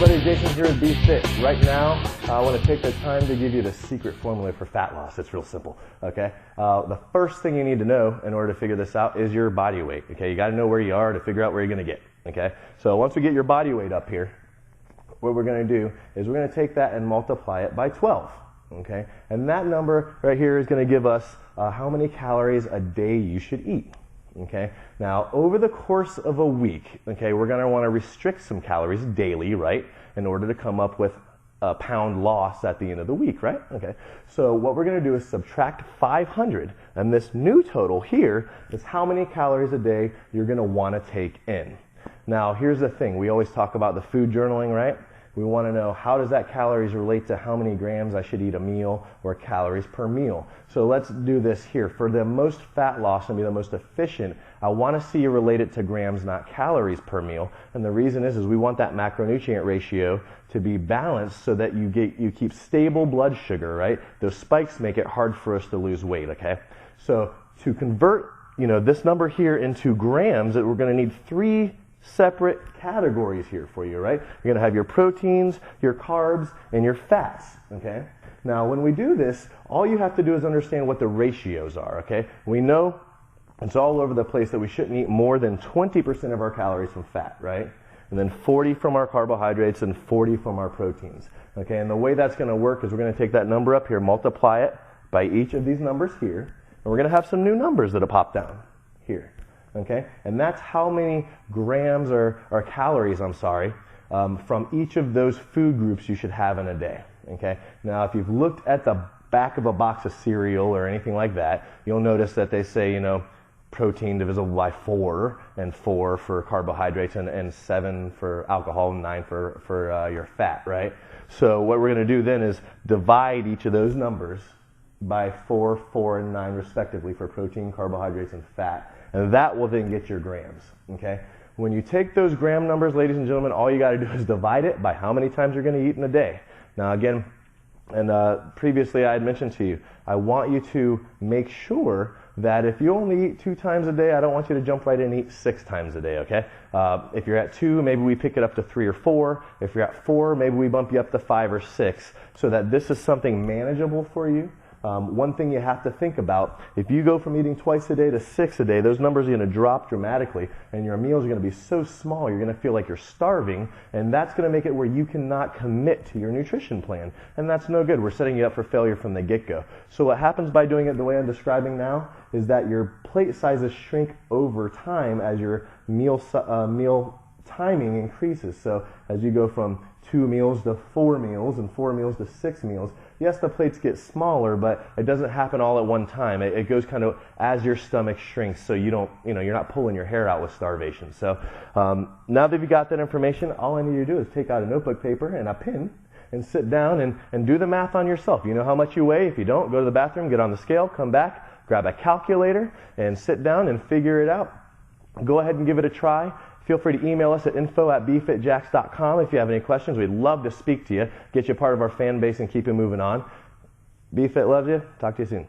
everybody, Jason here at BeFit. Right now, I want to take the time to give you the secret formula for fat loss. It's real simple, okay? The first thing you need to know in order to figure this out is your body weight, okay? You got to know where you are to figure out where you're going to get, okay? So once we get your body weight up here, what we're going to do is we're going to take that and multiply it by 12, okay? And that number right here is going to give us how many calories a day you should eat. Okay, now over the course of a week, okay, we're going to want to restrict some calories daily, right, in order to come up with a pound loss at the end of the week, right? Okay, so what we're going to do is subtract 500, and this new total here is how many calories a day you're going to want to take in. Now, here's the thing. We always talk about the food journaling, right? We want to know how does that calories relate to how many grams I should eat a meal or calories per meal. So let's do this here. For the most fat loss and be the most efficient, I want to see you relate it to grams, not calories per meal. And the reason is we want that macronutrient ratio to be balanced so that you keep stable blood sugar, right? Those spikes make it hard for us to lose weight, okay? So to convert, this number here into grams, we're going to need 3 separate categories here for you, right? You're going to have your proteins, your carbs, and your fats, okay? Now, when we do this, all you have to do is understand what the ratios are, okay? We know it's all over the place that we shouldn't eat more than 20% of our calories from fat, right? And then 40 from our carbohydrates and 40 from our proteins, okay? And the way that's going to work is we're going to take that number up here, multiply it by each of these numbers here, and we're going to have some new numbers that'll pop down here. Okay, and that's how many grams or calories, from each of those food groups you should have in a day. Okay, now if you've looked at the back of a box of cereal or anything like that, you'll notice that they say, protein divisible by 4, and 4 for carbohydrates, and 7 for alcohol, and 9 for your fat, right? So what we're going to do then is divide each of those numbers by 4, 4, and 9 respectively for protein, carbohydrates, and fat. And that will then get your grams, okay? When you take those gram numbers, ladies and gentlemen, all you got to do is divide it by how many times you're going to eat in a day. Now again, and previously I had mentioned to you, I want you to make sure that if you only eat 2 times a day, I don't want you to jump right in and eat 6 times a day, okay? If you're at 2, maybe we pick it up to 3 or 4. If you're at 4, maybe we bump you up to 5 or 6, so that this is something manageable for you. One thing you have to think about, if you go from eating twice a day to 6 a day, those numbers are going to drop dramatically, and your meals are going to be so small, you're going to feel like you're starving, and that's going to make it where you cannot commit to your nutrition plan, and that's no good. We're setting you up for failure from the get-go. So what happens by doing it the way I'm describing now is that your plate sizes shrink over time as your meal timing increases. So as you go from 2 meals to 4 meals and 4 meals to 6 meals, yes, the plates get smaller, but it doesn't happen all at one time. It goes kind of as your stomach shrinks, so you're not pulling your hair out with starvation. So now that you've got that information, all I need you to do is take out a notebook paper and a pen and sit down and do the math on yourself. You know how much you weigh. If you don't, go to the bathroom, get on the scale, come back, grab a calculator, and sit down and figure it out. Go ahead and give it a try. Feel free to email us at info@befitjax.com if you have any questions. We'd love to speak to you, get you part of our fan base, and keep you moving on. BeFit loves you. Talk to you soon.